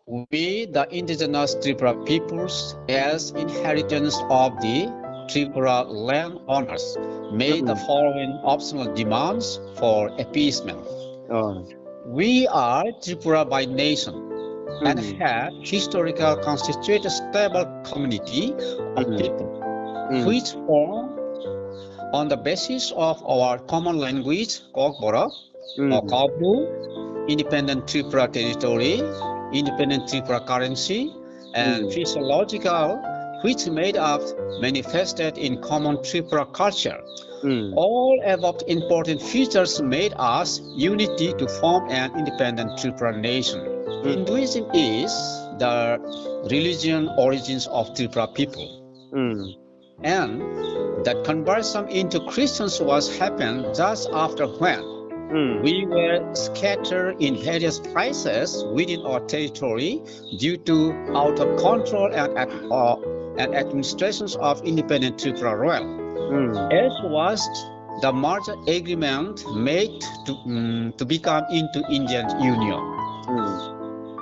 We, the indigenous Tripura peoples, as inheritance of the Tripura landowners, made the following optional demands for appeasement. We are Tripura by nation and have historical constituted stable community of people which form on the basis of our common language, Kokbora, or Kabru, independent Tripura territory, independent Tripura currency, and physiological, which made up manifested in common Tripura culture. All above important features made us unity to form an independent Tripura nation. Hinduism is the religion origins of Tripura people. And that conversion into Christians was happened just after when we were scattered in various places within our territory due to out of control and administrations of independent Tripura realm. As was the merger agreement made to become into Indian Union.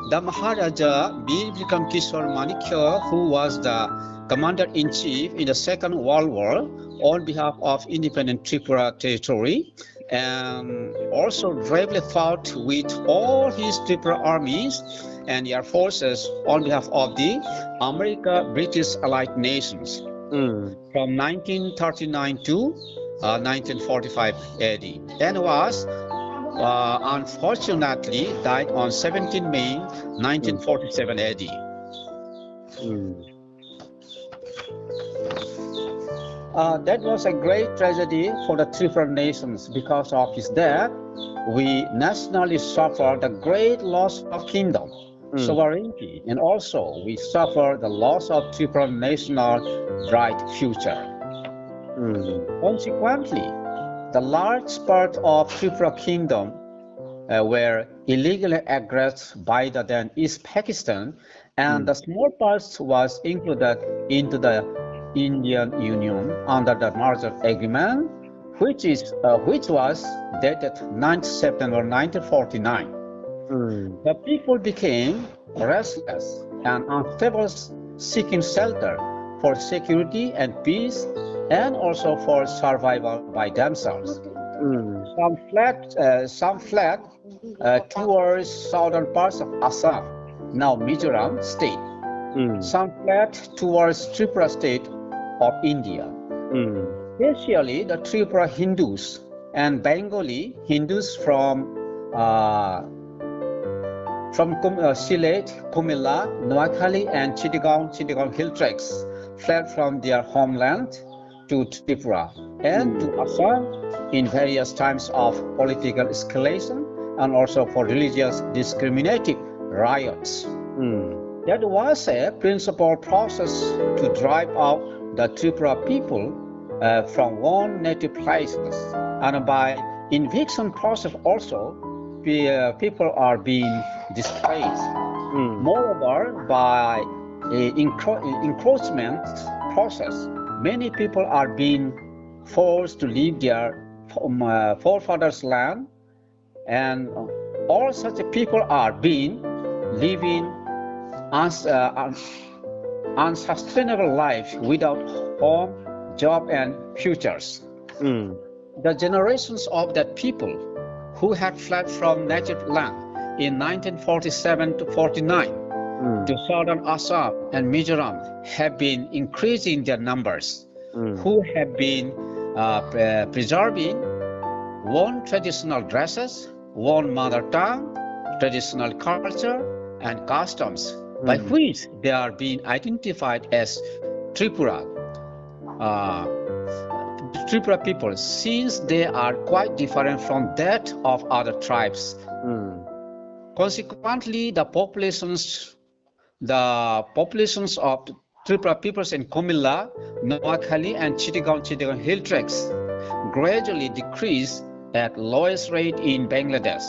The Maharaja Bir Bikram Kishore Manikya, who was the commander-in-chief in the Second World War on behalf of independent Tripura territory, and also bravely fought with all his Tripura armies and air forces on behalf of the America-British allied nations from 1939 to 1945 AD, and was unfortunately died on 17 May 1947 AD. That was a great tragedy for the Tripura nations. Because of his death, we nationally suffer the great loss of kingdom, sovereignty, and also we suffer the loss of Tripura national bright future. Consequently, the large part of Tripura kingdom were illegally aggressed by the then East Pakistan, and the small parts was included into the Indian Union under the merger agreement, which was dated 9th September 1949. The people became restless and unstable, seeking shelter for security and peace, and also for survival by themselves. Some fled towards southern parts of Assam, now Mizoram state. Some fled towards Tripura state of India. Especially the Tripura Hindus and Bengali Hindus from Sylhet, Kumilla, Noakhali, and Chittagong hill tracts fled from their homeland to Tripura and to Assam in various times of political escalation and also for religious discriminative riots. That was a principal process to drive out the Tripura people from one native places, and by eviction process also people are being displaced. Moreover, by encroachment process, many people are being forced to leave their forefathers' land, and all such people are being living unsustainable life without home, job, and futures. The generations of that people who had fled from native land in 1947 to 49 to southern Assam and Mizoram have been increasing their numbers, who have been preserving one traditional dresses, one mother tongue, traditional culture, and customs, by which they are being identified as Tripura people, since they are quite different from that of other tribes. Consequently, the populations of Tripura peoples in Kumilla, Noakhali, and Chittagong hill tracts gradually decreased at lowest rate in Bangladesh.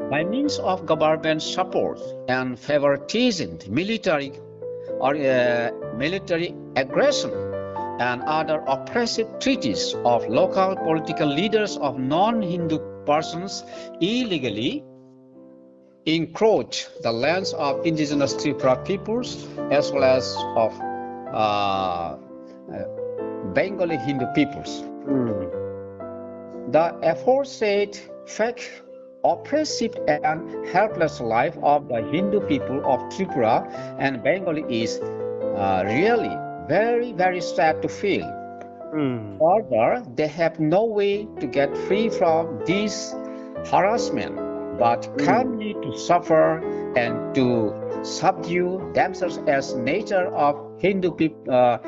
By means of government support and favoritism, military aggression, and other oppressive treaties of local political leaders of non-Hindu persons illegally encroach the lands of indigenous Tripura peoples as well as of Bengali Hindu peoples. The aforesaid fake, oppressive and helpless life of the Hindu people of Tripura and Bengali is really very, very sad to feel. Further, they have no way to get free from this harassment, but calmly to suffer and to subdue themselves as nature of Hindu people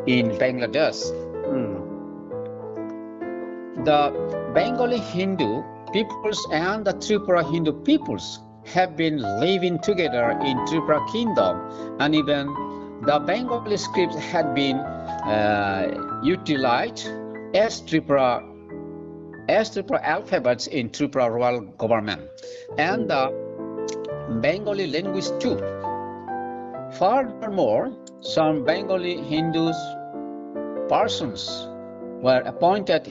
in Bangladesh. The Bengali Hindu peoples and the Tripura Hindu peoples have been living together in Tripura Kingdom, and even the Bengali scripts had been utilized as Tripura alphabets in Tripura royal government, and the Bengali language too. Furthermore, some Bengali Hindus persons were appointed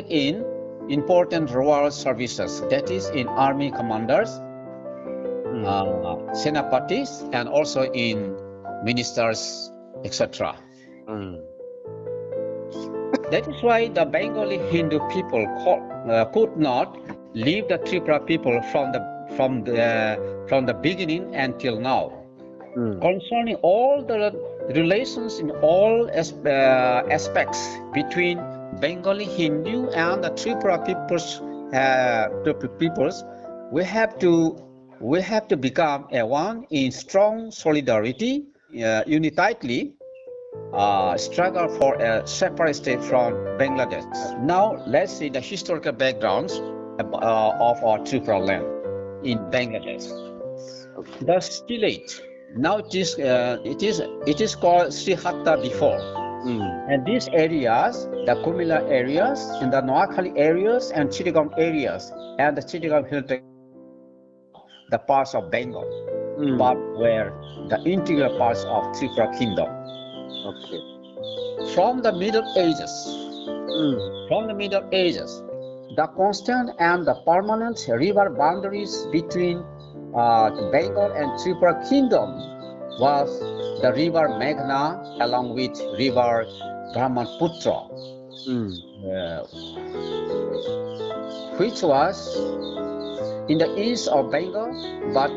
in important royal services, that is in army commanders, senapatis, and also in ministers, etc. That is why the Bengali Hindu people could not leave the Tripura people from the beginning until now. Concerning all the relations in all aspects between Bengali Hindu and the Tripura peoples, we have to become one in strong solidarity, unitedly struggle for a separate state from Bangladesh. Now let's see the historical backgrounds of our Tripura land in Bangladesh. The stillage. Now it is called Srihatta before. And these areas, the Kumila areas, and the Noakhali areas, and Chittagong areas, and the Chittagong Hilltop, the parts of Bengal, but were the integral parts of Tripura Kingdom. From the Middle Ages, the constant and the permanent river boundaries between Bengal and Tripura Kingdom was the river Meghna along with river Brahmaputra, which was in the east of Bengal, but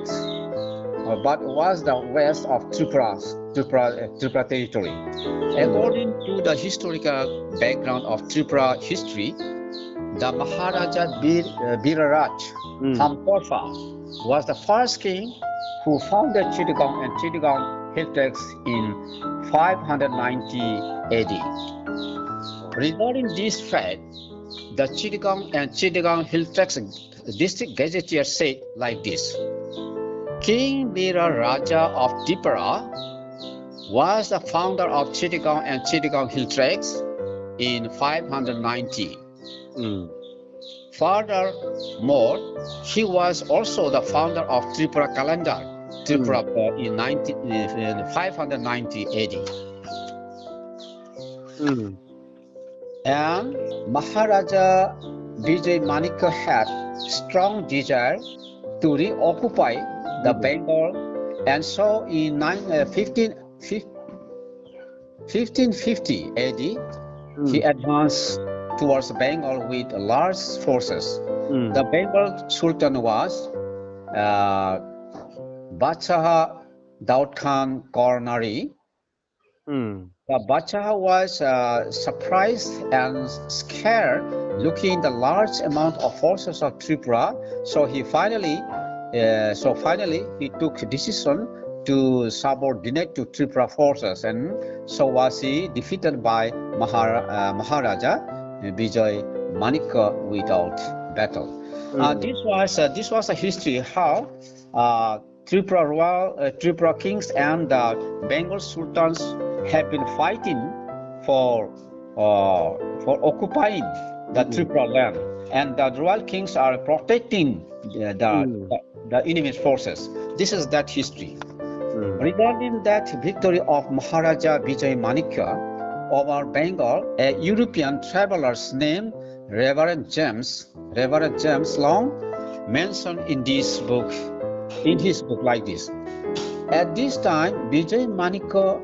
was the west of Tripura territory. According to the historical background of Tripura history, the Maharaja Biraraj Hamporfa was the first king who founded Chittagong and Chittagong Hilltacks in 590 AD. Regarding this fact, the Chittagong and Chittagong Hilltacks district gazetteer said like this: King Bira Raja of Tripura was the founder of Chittagong and Chittagong Hilltacks in 590. Furthermore, he was also the founder of Tripura calendar, Tripura in 590 AD. And Maharaja Vijay Manikya had strong desire to reoccupy the Bengal, and so in 1550 AD, he advanced towards Bengal with large forces. The Bengal Sultan was Bachaha Daud Khan Kornari. The Bachaha was surprised and scared looking the large amount of forces of Tripura. So he finally he took a decision to subordinate to Tripura forces, and so was he defeated by Maharaja Vijay Manikya without battle. This was a history how Tripura kings and the Bengal sultans have been fighting for occupying the Tripura land, and the royal kings are protecting the enemy's forces. This is that history. Regarding that victory of Maharaja Vijay Manikya over Bengal, a European traveler named Reverend James Long mentioned in his book like this. At this time, Vijay Manika,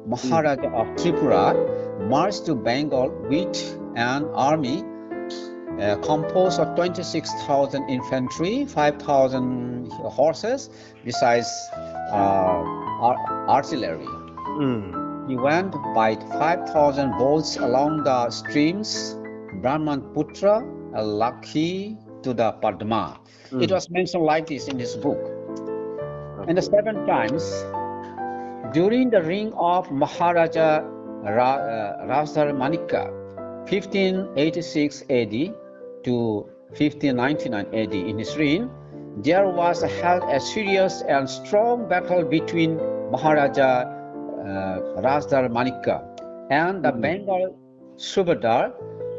Maharaja of Tripura, marched to Bengal with an army composed of 26,000 infantry, 5,000 horses, besides artillery. He went by 5,000 boats along the streams Brahmanputra, Lakhi to the Padma. It was mentioned like this in his book. And the 7 times during the reign of Maharaja Rajdhar Manika, 1586 AD to 1599 AD, in his reign, there was held a serious and strong battle between Maharaja Rajdhar Manika and the Bengal Subadar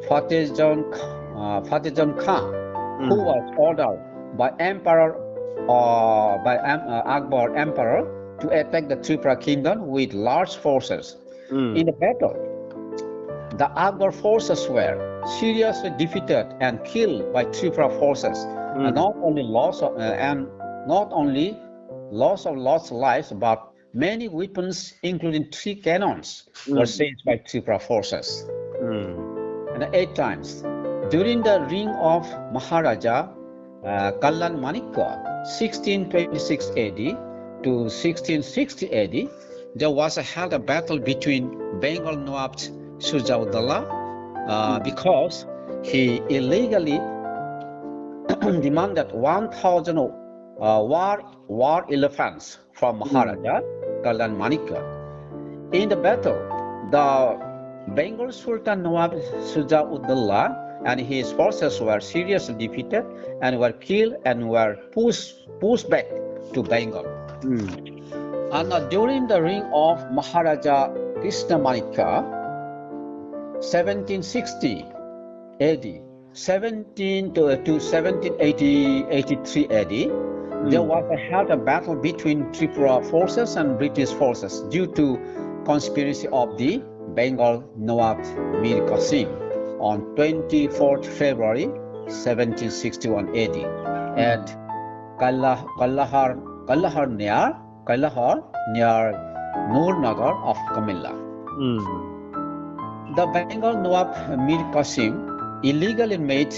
Fatehjan Khan, who was ordered by Akbar Emperor to attack the Tripura kingdom with large forces. In the battle, the Akbar forces were seriously defeated and killed by Tripura forces. And not only loss of lost lives, but many weapons, including 3 cannons, were seized by Tripura forces. And 8 times during the reign of Maharaja Kallan Manika, 1626 AD to 1660 AD, there was held a battle between Bengal Nawab Shujaudullah because he illegally demanded 1,000 war elephants from Maharaja Kallan Manika. In the battle, the Bengal Sultan Nawab Shujaudullah and his forces were seriously defeated and were killed and were pushed back to Bengal. And during the reign of Maharaja Krishna Manika, 1760 AD, 17 to 1783 AD, there was held a battle between Tripura forces and British forces due to conspiracy of the Bengal Nawab Mir Qasim on 24th February 1761 AD at Kallahar near Noornagar of Kamilla. The Bengal Nawab Mir Qasim illegally made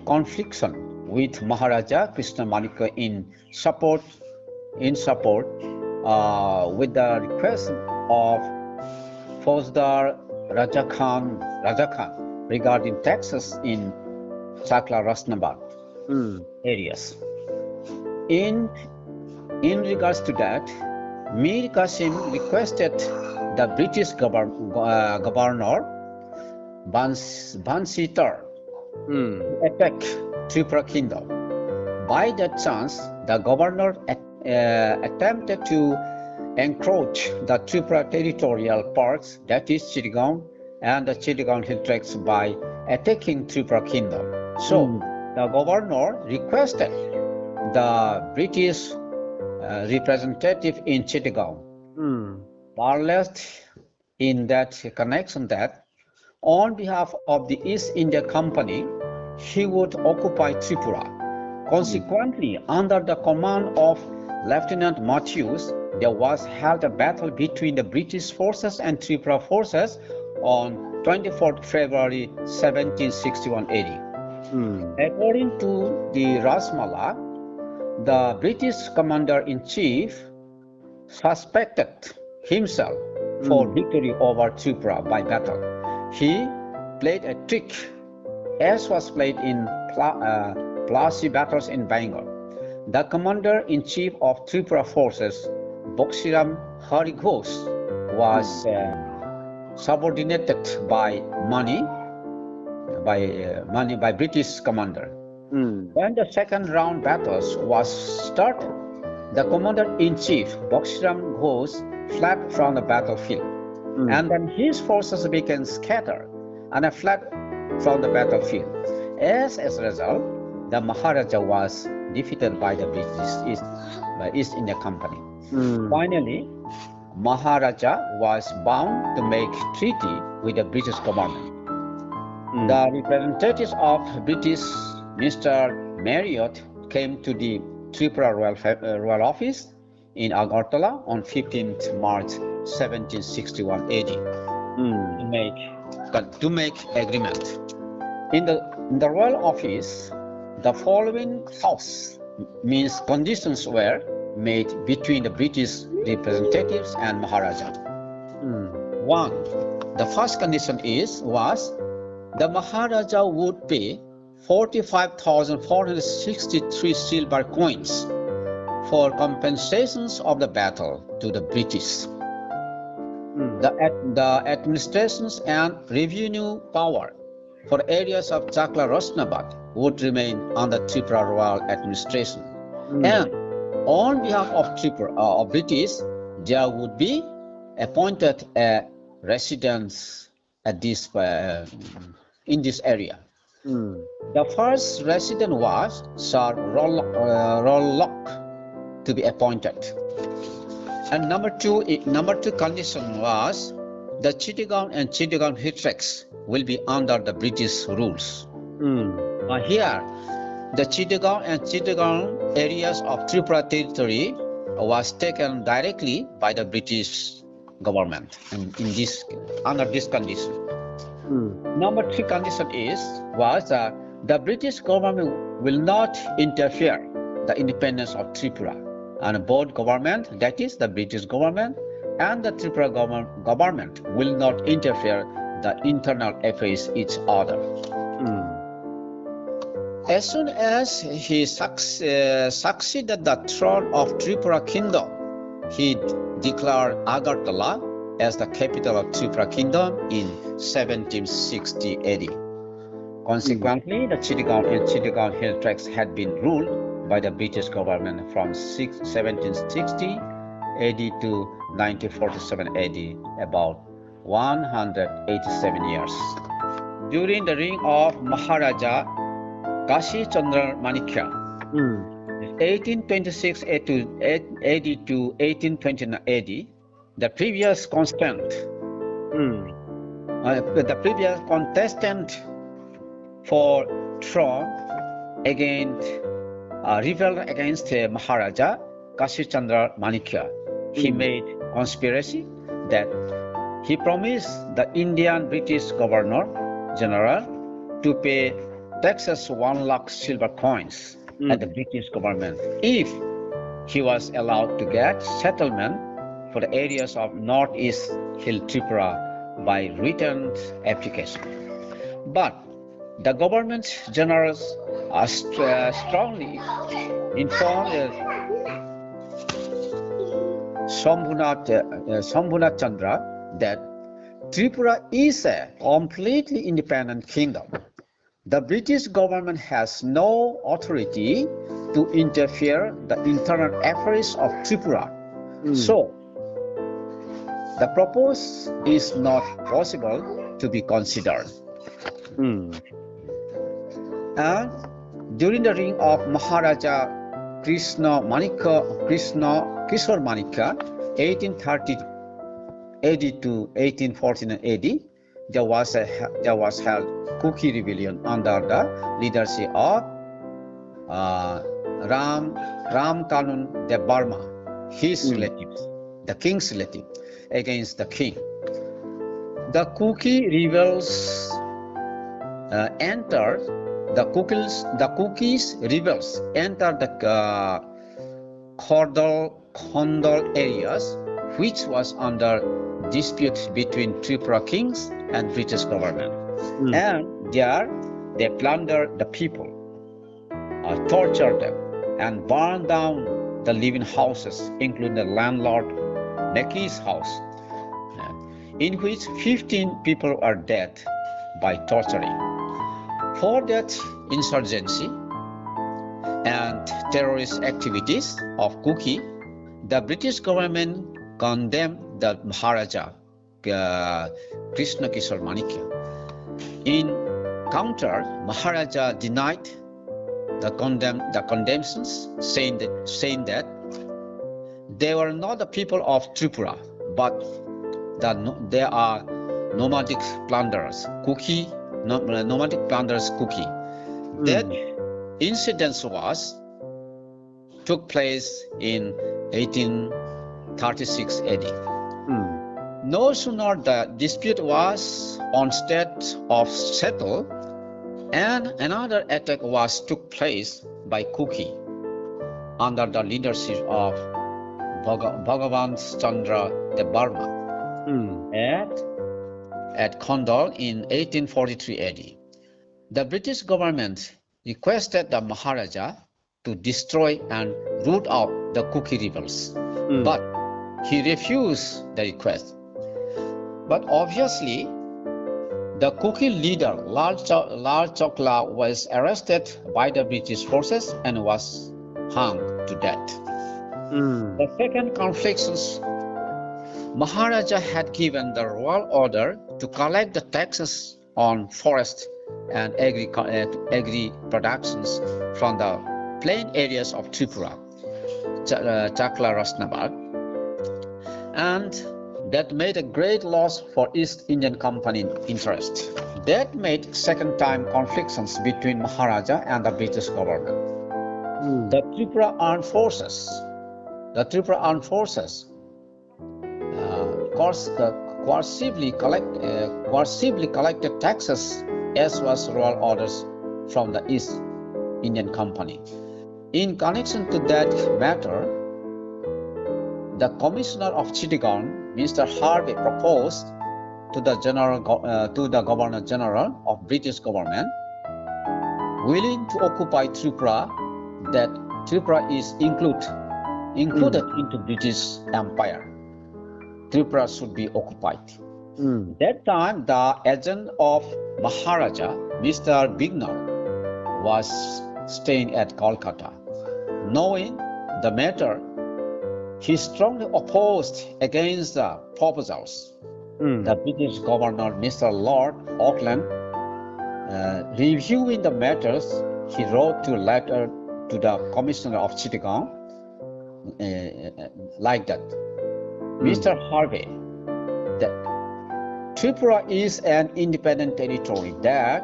confliction with Maharaja Krishna Manika in support with the request of Fauzdar Raja Khan regarding taxes in Chakla Rasnabad areas. In regards to that, Mir Qasim requested the British governor Bansitar to attack Tripura kingdom. By that chance, the governor attempted to encroach the Tripura territorial parks, that is Chittagong and the Chittagong hill tracts, by attacking Tripura kingdom. So the governor requested the British representative in Chittagong, parleyed in that connection that on behalf of the East India Company, he would occupy Tripura. Consequently, under the command of Lieutenant Matthews, there was held a battle between the British forces and Tripura forces on 24th February 1761 AD. According to the Rasmala, the British commander-in-chief suspected himself for victory over Tripura by battle. He played a trick as was played in Plassey battles in Bengal. The commander-in-chief of Tripura forces, Boxiram Hari Ghosh, was subordinated by money by British commander. When the second round battles was started, the commander-in-chief, Boxiram Ghosh, fled from the battlefield. And then his forces became scattered and fled from the battlefield. As a result, the Maharaja was defeated by the East India Company. Finally, Maharaja was bound to make treaty with the British government. The representatives of British Mr. Marriott came to the Tripura Royal Office in Agartala on 15th March 1761 AD to make agreement. In the Royal Office, the following clause means conditions were made between the British representatives and Maharaja. 1. The first condition was the Maharaja would pay 45,463 silver coins for compensations of the battle to the British. The administrations and revenue power for areas of Chakla Rosnabad would remain under Tripura Royal administration. And on behalf of Tripura, British, there would be appointed a residence at this in this area. The first resident was Sir Rollock to be appointed. And number two condition was the chittagong and chittagong hill tracts will be under the British rules. Here, the chittagong and chittagong areas of Tripura territory was taken directly by the British government, and under this condition. Number 3 condition was the British government will not interfere the independence of Tripura, and both government, that is the British government and the Tripura government, will not interfere the internal affairs each other. As soon as he succeeded the throne of Tripura kingdom, he declared Agartala as the capital of Tripura kingdom in 1760 AD. Consequently, the chittagong and chittagong hill tracts had been ruled by the British government from 1760 AD to 1947 AD, about 187 years. During the reign of Maharaja Kashi Chandra Manikya, 1826 AD to 1829 AD, the previous contestant for throne rebelled against Maharaja Kashi Chandra Manikya. He made conspiracy that he promised the Indian British Governor General to pay taxes 1 lakh silver coins at the British government if he was allowed to get settlement for the areas of Northeast Hill Tripura by written application. But the government generals strongly informed Shambhunath Chandra that Tripura is a completely independent kingdom. The British government has no authority to interfere the internal affairs of Tripura. So, the proposal is not possible to be considered. And during the reign of Maharaja Kishore Manikya, 1830 AD to 1814 AD, there was held Kuki rebellion under the leadership of Ram Kanun de Burma, his relatives, the king's relative, against the king. The Kuki rebels entered the Khondal areas, which was under dispute between Tripura kings and British government. And there they plundered the people, tortured them, and burned down the living houses, including the landlord Neki's house, in which 15 people are dead by torturing. For that insurgency and terrorist activities of Kuki, the British government condemned the Maharaja Krishna Kishore Manikya. In counter, Maharaja denied the condemnations, saying that they were not the people of Tripura, but they are nomadic plunderers, Kuki. That incident took place in 1836 AD. No sooner the dispute was on state of settle, and another attack took place by Kuki under the leadership of Bhagavan Chandra Devarma at Kondal in 1843 AD. The British government requested the Maharaja to destroy and root out the Kuki rebels, but he refused the request. But obviously, the Kuki leader Lal Chokla was arrested by the British forces and was hung to death. The second conflicts, Maharaja had given the royal order to collect the taxes on forest and agri productions from the plain areas of Tripura, Chakla Rasnabad, and that made a great loss for East Indian Company interest. That made second time conflicts between Maharaja and the British government. The Tripura armed forces coercively collected taxes as was royal orders from the East Indian Company. In connection to that matter, the Commissioner of Chittagong, Mr. Harvey, proposed to the Governor General of British government, willing to occupy Tripura, that Tripura is included into British Empire. Tripura should be occupied. That time, the agent of Maharaja, Mr. Bignal, was staying at Kolkata. Knowing the matter, he strongly opposed against the proposals. The British governor, Mr. Lord Auckland, reviewing the matters, he wrote a letter to the Commissioner of Chittagong like that. Mr. Harvey, that Tripura is an independent territory, that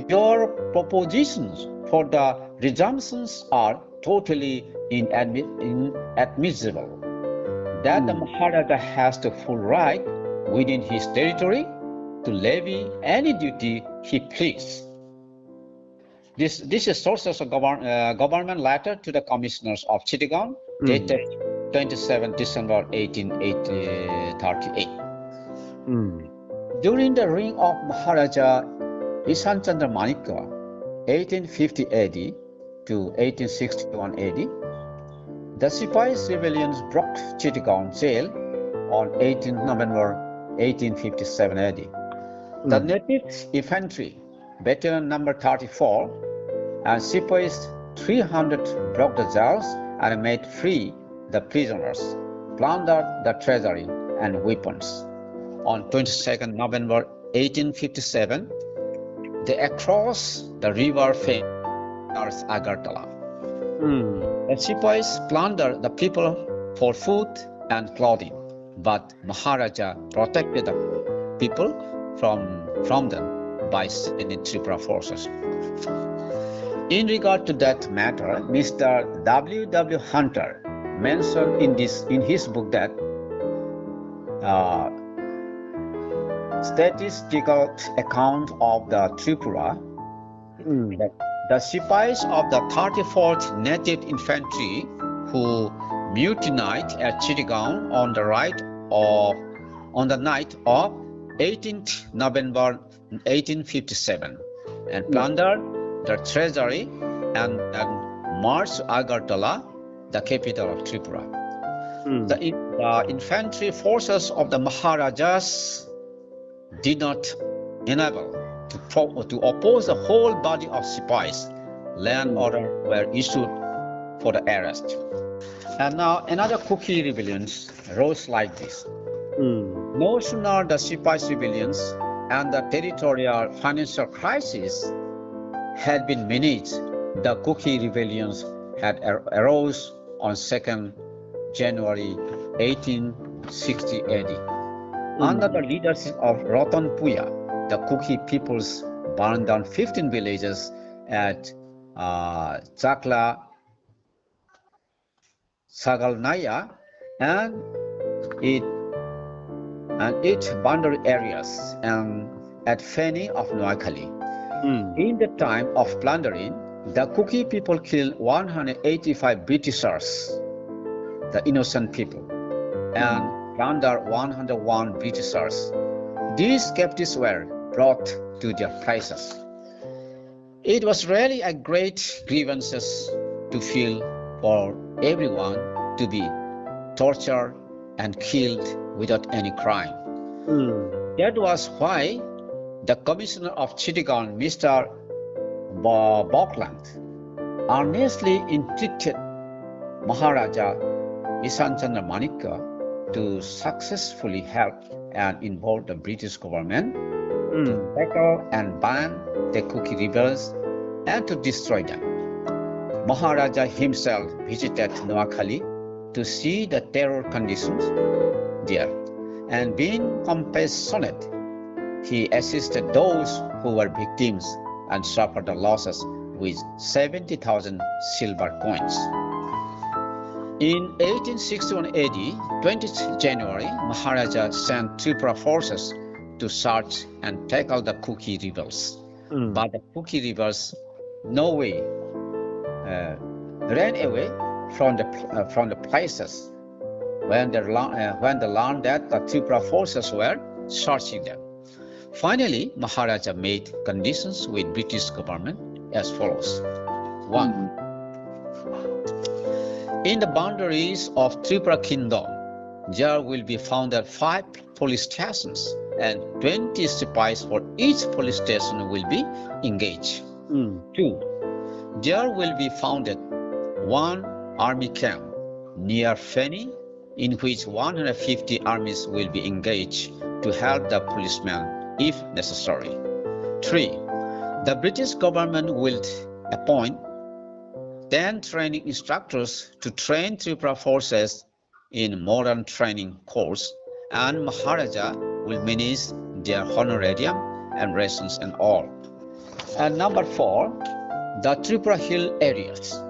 your propositions for the resumptions are totally inadmissible, that the Maharaja has the full right within his territory to levy any duty he pleases. This is sources of government letter to the commissioners of Chittagong, dated 27 December 1838. During the reign of Maharaja Ishan Chandra Manikya, 1850 AD to 1861 AD, the Sipahis rebellions broke Chittagong jail on 18 November 1857 AD. The native infantry, battalion number 34, and Sipahis 300 broke the jails and made free the prisoners, plundered the treasury and weapons. On 22nd November 1857, they crossed the river famous Agartala. The Sipahis plundered the people for food and clothing, but Maharaja protected the people from them by sending Tripura forces. In regard to that matter, Mr. W. Hunter mentioned in his book that statistical account of the Tripura, that the Sipahis of the 34th Native Infantry who mutinied at Chittagong on the night of 18th November 1857 and plundered the treasury and marched to Agartala, the capital of Tripura. The infantry forces of the Maharajas did not enable to oppose the whole body of Sipahis. Land orders were issued for the arrest. And now another Kuki rebellions rose like this. No sooner the Sipahis rebellions and the territorial financial crisis had been managed, the Kuki rebellions had arose on 2nd January 1860 AD. Under the leadership of Ratan Puya, the Kuki peoples burned down 15 villages at Chakla, Sagalnaya, and its boundary areas, and at Feni of Noakhali. In the time of plundering, the Kuki people killed 185 Britishers, the innocent people, and plundered 101 Britishers. These captives were brought to their places. It was really a great grievance to feel for everyone to be tortured and killed without any crime. That was why the Commissioner of Chittagong, Mr. Buckland, earnestly entreated Maharaja Ishanchandra Manikya to successfully help and involve the British government to tackle and ban the Kuki rebels and to destroy them. Maharaja himself visited Noakhali to see the terror conditions there, and being compassionate, he assisted those who were victims and suffered the losses with 70,000 silver coins. In 1861 AD, 20th January, Maharaja sent Tripura forces to search and tackle the Kuki rebels. But the Kuki rebels ran away from the places when they learned that the Tripura forces were searching them. Finally, Maharaja made conditions with British government as follows. 1. In the boundaries of Tripura Kingdom, there will be founded 5 police stations, and 20 spies for each police station will be engaged. 2. There will be founded 1 army camp near Feni, in which 150 armies will be engaged to help the policemen if necessary. 3. The British government will appoint 10 training instructors to train Tripura forces in modern training course, and Maharaja will manage their honorarium and rations and all. And number 4, the Tripura hill areas,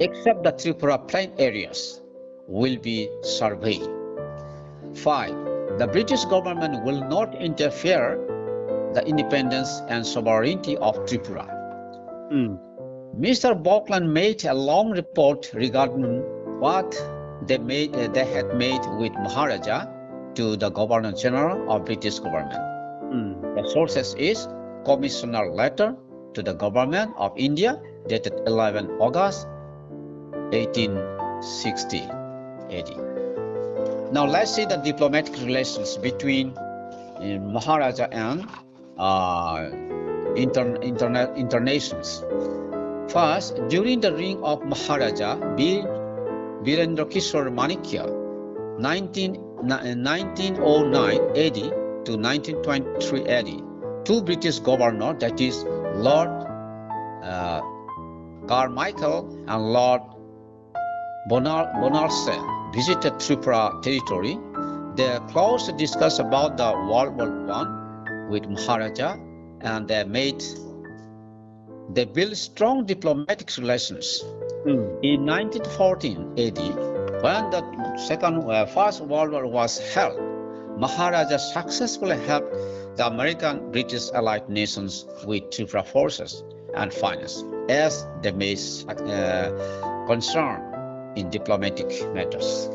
except the Tripura plain areas, will be surveyed. 5. The British government will not interfere the independence and sovereignty of Tripura. Mr. Buckland made a long report regarding what they had made with Maharaja to the Governor General of British government. The sources is Commissioner letter to the Government of India dated 11 August 1860 AD. Now let's see the diplomatic relations between Maharaja and internations. First, during the reign of Maharaja Virendra Kishore Manikya, 1909 AD to 1923 AD, 2 British governors, that is Lord Carmichael and Lord Bonarse, visited Tripura territory. They closely discussed about the World War I with Maharaja, and they built strong diplomatic relations. In 1914 AD, when the First World War was held, Maharaja successfully helped the American-British allied nations with Tripura forces and finance, as they made concern in diplomatic matters.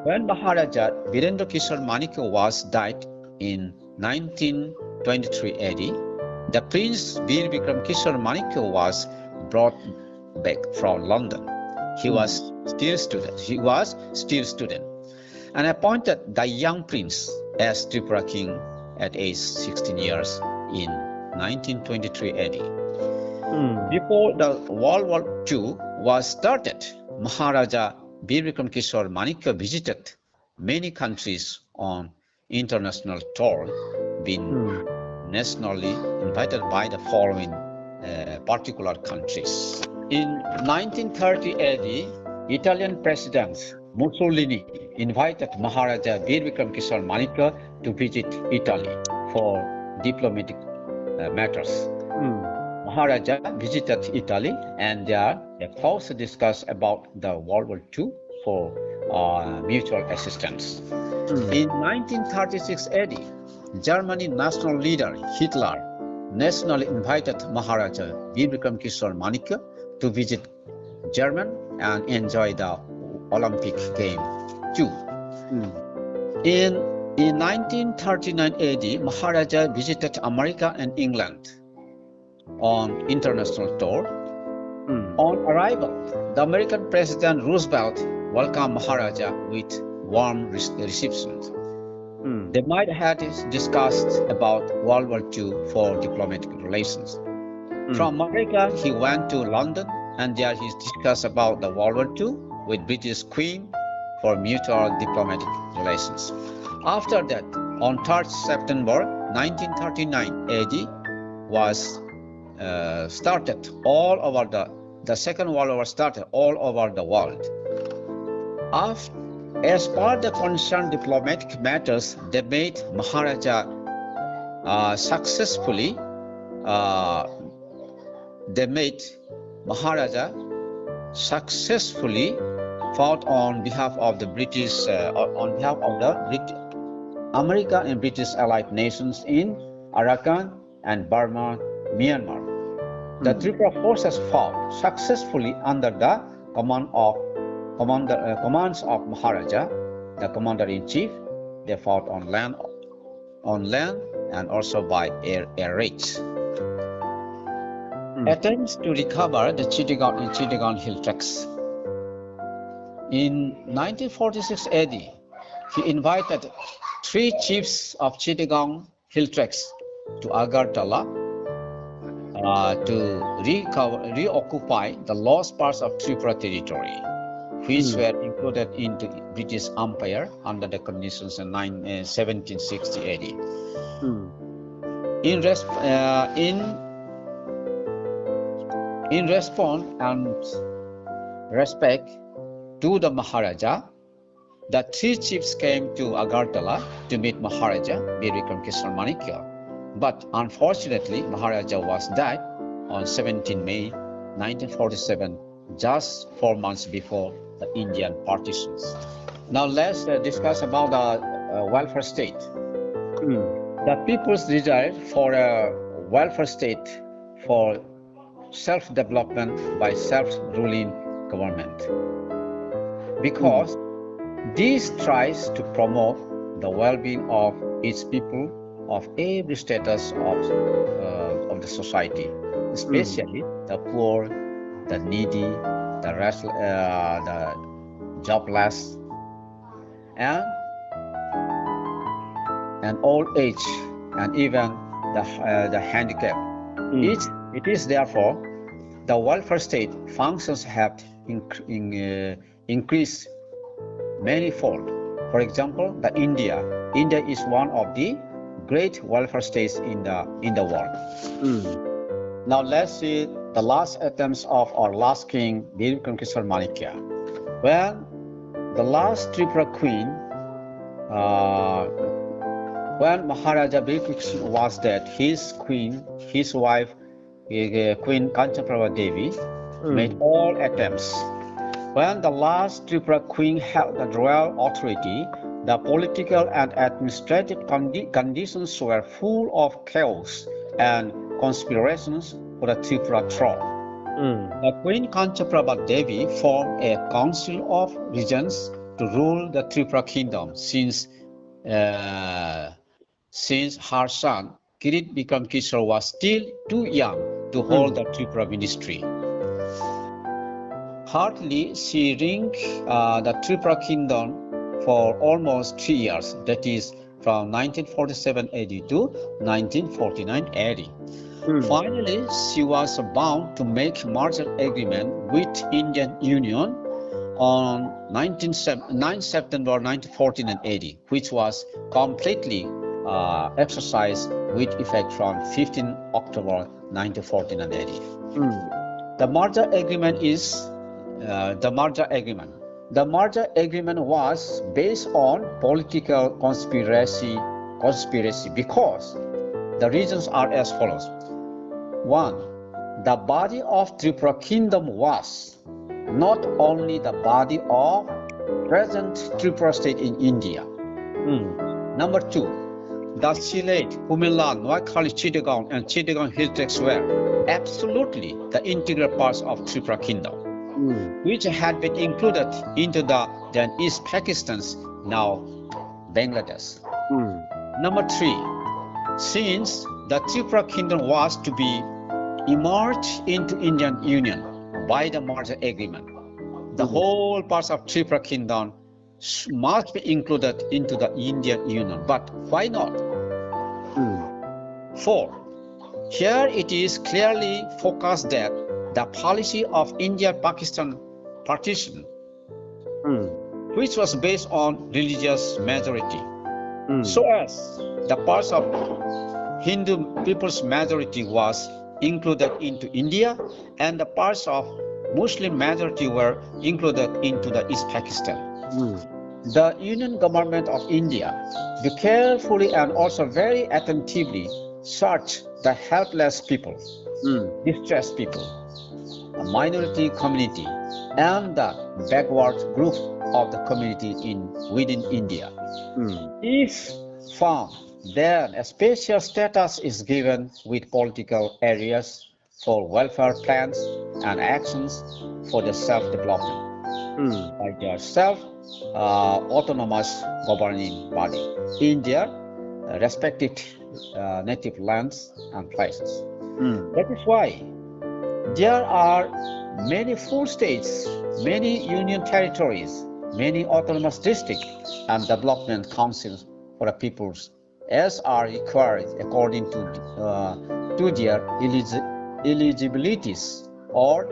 When Maharaja Virendra Kishore Manikya was died in 1923 AD, the Prince Bir Bikram Kishore Manikya was brought back from London. He was still student, and appointed the young prince as Tripura king at age 16 years in 1923 AD. Before the World War II was started, Maharaja Bir Bikram Kishore Manikya visited many countries on international tour, being nationally invited by the following particular countries. In 1930 AD, Italian President Mussolini invited Maharaja Bir Bikram Kishore Manikya to visit Italy for diplomatic matters. Maharaja visited Italy, and there they first discussed about the World War II for mutual assistance. In 1936 AD, Germany national leader Hitler nationally invited Maharaja Bir Bikram Kishore Manikya to visit Germany and enjoy the Olympic game too. In 1939 AD, Maharaja visited America and England on international tour. On arrival, the American President Roosevelt welcomed Maharaja with warm reception. They might have discussed about World War II for diplomatic relations. From America, he went to London, and there he discussed about the World War II with British Queen for mutual diplomatic relations. After that, on 3rd September 1939 AD was started all over the Second World War started all over the world. As per the concerned diplomatic matters, they made Maharaja successfully fought on behalf of the British, America and British allied nations in Arakan and Burma, Myanmar. The Tripura forces fought successfully under the commands of Maharaja, the commander-in-chief. They fought on land and also by air raids. Attempts to recover the Chittagong hill tracts. In 1946 AD, he invited 3 chiefs of Chittagong hill tracts to Agartala to reoccupy the lost parts of Tripura territory, which were included into British Empire under the conditions in 1760 AD. In response and respect to the Maharaja, the 3 chiefs came to Agartala to meet Maharaja Bir Bikram Kishore Manikya. But unfortunately, Maharaja was died on 17 May 1947, just 4 months before the Indian partitions. Now let's discuss about the welfare state. The people's desire for a welfare state for self-development by self-ruling government, because this tries to promote the well-being of its people of every status of the society, especially the poor, the needy, the jobless, and old age, and even the handicapped. It is therefore the welfare state functions have increased manifold. For example, India is one of the great welfare states in the world. Now let's see the last attempts of our last king, Bir Bikram Kishore Manikya. When the last Tripura queen, when Maharaja Bir Bikram was dead, his wife, Queen Kanchaprabha Devi, made all attempts. When the last Tripura queen held the royal authority, the political and administrative conditions were full of chaos and conspirations for the Tripura throne. The Queen Kanchaprabha Devi formed a council of regents to rule the Tripura kingdom since her son Kirit Bikram Kishore was still too young to hold the Tripura ministry. Hardly she reigned the Tripura kingdom for almost 3 years, that is from 1947 AD to 1949 AD. Finally, she was bound to make merger agreement with Indian Union on 9 September 1949 AD, which was completely exercised with effect from 15 October 1949 AD. The merger agreement is The merger agreement was based on political conspiracy because the reasons are as follows. 1. the body of Tripura kingdom was not only the body of present Tripura state in India. Number 2, the Sylhet, Humela, Noakhali, Chittagong and Chittagong hill tracts were absolutely the integral parts of Tripura kingdom, which had been included into the then East Pakistan's now Bangladesh. Number 3, since the Tripura kingdom was to be emerged into Indian Union by the merger agreement, the whole parts of Tripura kingdom must be included into the Indian Union. But why not? 4, here it is clearly focused that the policy of India-Pakistan partition, which was based on religious majority, so as the parts of Hindu people's majority was included into India and the parts of Muslim majority were included into the East Pakistan. The Union government of India be carefully and also very attentively search the helpless people, distressed people, a minority community, and the backward group of the community within India. If found, then a special status is given with political areas for welfare plans and actions for the self-development by their self-autonomous governing body in their respective native lands and places. That is why there are many full states, many union territories, many autonomous districts and development councils for the peoples, as are required according to their eligibilities or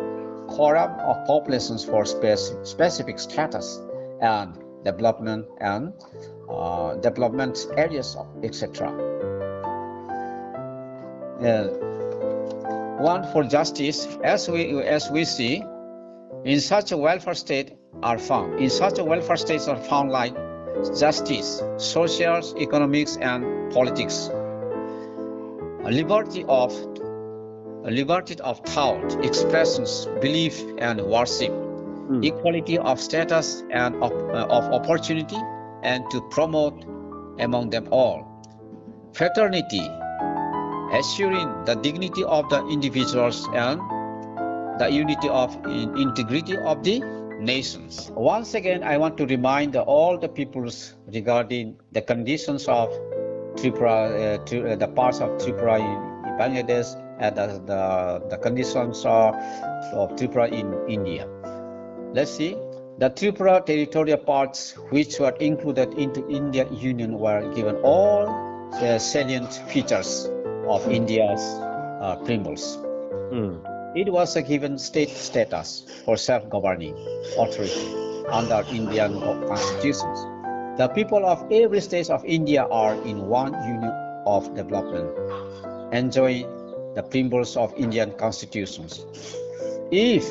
quorum of populations for specific status and development areas, etc. One for justice, as we see, in such a welfare state are found. In such a welfare states are found like justice, social, economics, and politics, liberty of thought, expressions, belief, and worship, equality of status and of opportunity, and to promote among them all fraternity, assuring the dignity of the individuals and the unity of integrity of the nations. Once again, I want to remind all the peoples regarding the conditions of Tripura, the parts of Tripura in Bangladesh, and the conditions of Tripura in India. Let's see. The Tripura territorial parts which were included into Indian Union were given all the salient features of India's preambles. It was a given state status for self-governing authority under Indian constitutions. The people of every state of India are in one union of development, enjoying the preambles of Indian constitutions. If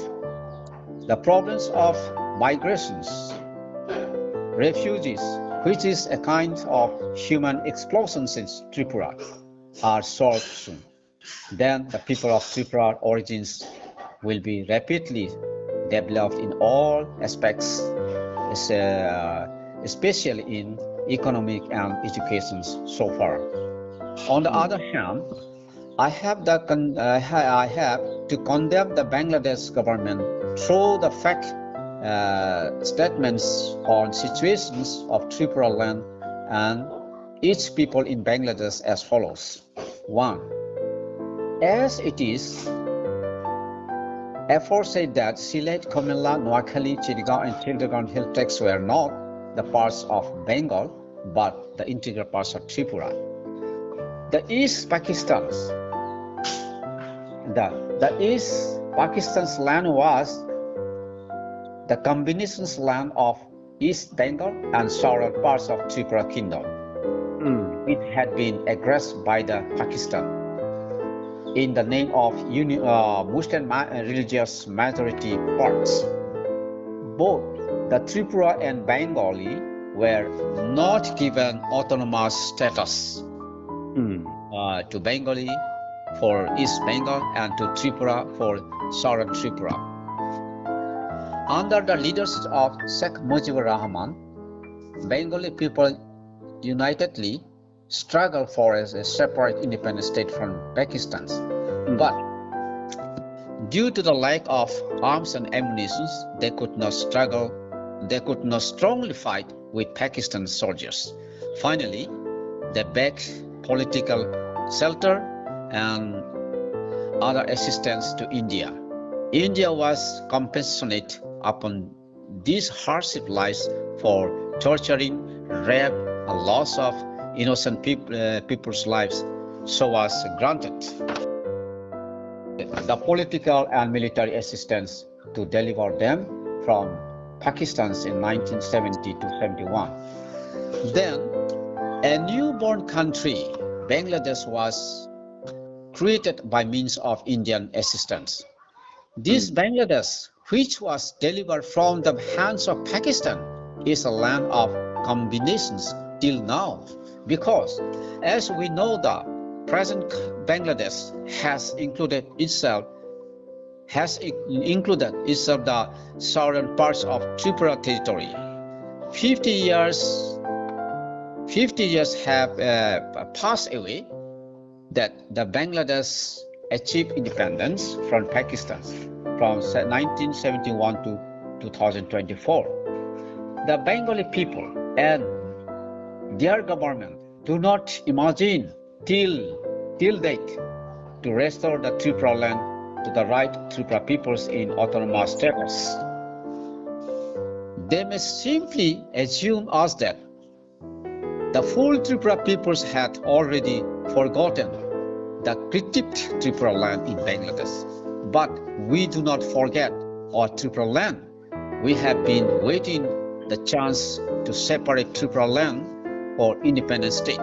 the problems of migrations, refugees, which is a kind of human explosion since Tripura, are solved soon, then the people of Tripura origins will be rapidly developed in all aspects, especially in economic and education so far. On the other hand, I have to condemn the Bangladesh government through the fact statements on situations of Tripura land and its people in Bangladesh as follows. 1. As it is aforesaid that Sylhet, Comilla, Noakhali, Chittagong and Chittagong hill tracts were not the parts of Bengal but the integral parts of Tripura. The East Pakistan's land was the combinations land of East Bengal and southern parts of Tripura kingdom. It had been aggressed by the Pakistan in the name of Muslim religious majority parts. Both the Tripura and Bengali were not given autonomous status to Bengali for East Bengal and to Tripura for Southern Tripura. Under the leadership of Sheikh Mujibur Rahman, Bengali people unitedly struggled for a separate independent state from Pakistan. But due to the lack of arms and ammunition, they could not strongly fight with Pakistan soldiers. Finally, they begged political shelter and other assistance to India. India was compassionate upon these hardship lives for torturing, rape, and loss of innocent people's lives, so was granted the political and military assistance to deliver them from Pakistan in 1970 to 71. Then, a newborn country, Bangladesh, was created by means of Indian assistance. This Bangladesh, which was delivered from the hands of Pakistan, is a land of combinations till now, because as we know, the present Bangladesh has included itself the southern parts of Tripura territory. 50 years have passed away that the Bangladesh achieved independence from Pakistan from 1971 to 2024. The Bengali people and their government do not imagine till date to restore the Tripura land to the right Tripura peoples in autonomous status. They may simply assume us that the full Tripura peoples had already forgotten the critiqued Tripura land in Bangladesh. But we do not forget our Tripura land. We have been waiting the chance to separate Tripura land for independent state.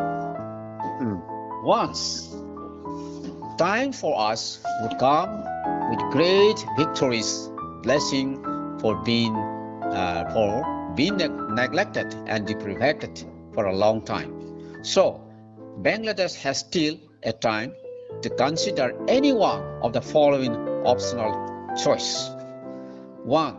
Once time for us would come with great victories, blessing for being neglected and deprived for a long time. So Bangladesh has still a time to consider any one of the following optional choice. 1.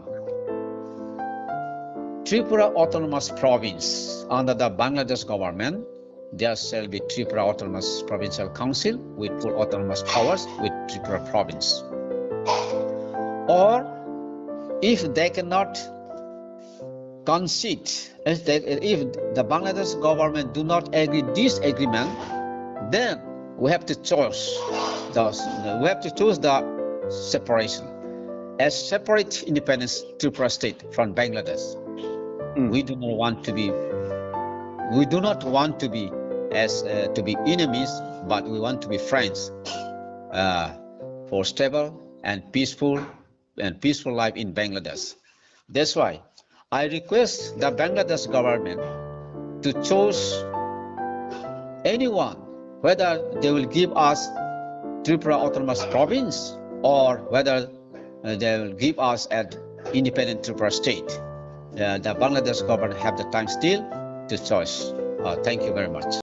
Tripura Autonomous Province. Under the Bangladesh government, there shall be Tripura Autonomous Provincial Council with full autonomous powers with Tripura Province. Or if they cannot concede, if the Bangladesh government do not agree this agreement, then we have to choose the separation, a separate independent Tripura state from Bangladesh. We do not want to be to be enemies, but we want to be friends for stable and peaceful life in Bangladesh. That's why I request the Bangladesh government to choose anyone, whether they will give us Tripura Autonomous Province or whether they will give us an independent Tripura state. The Bangladesh government have the time still to choose. Thank you very much.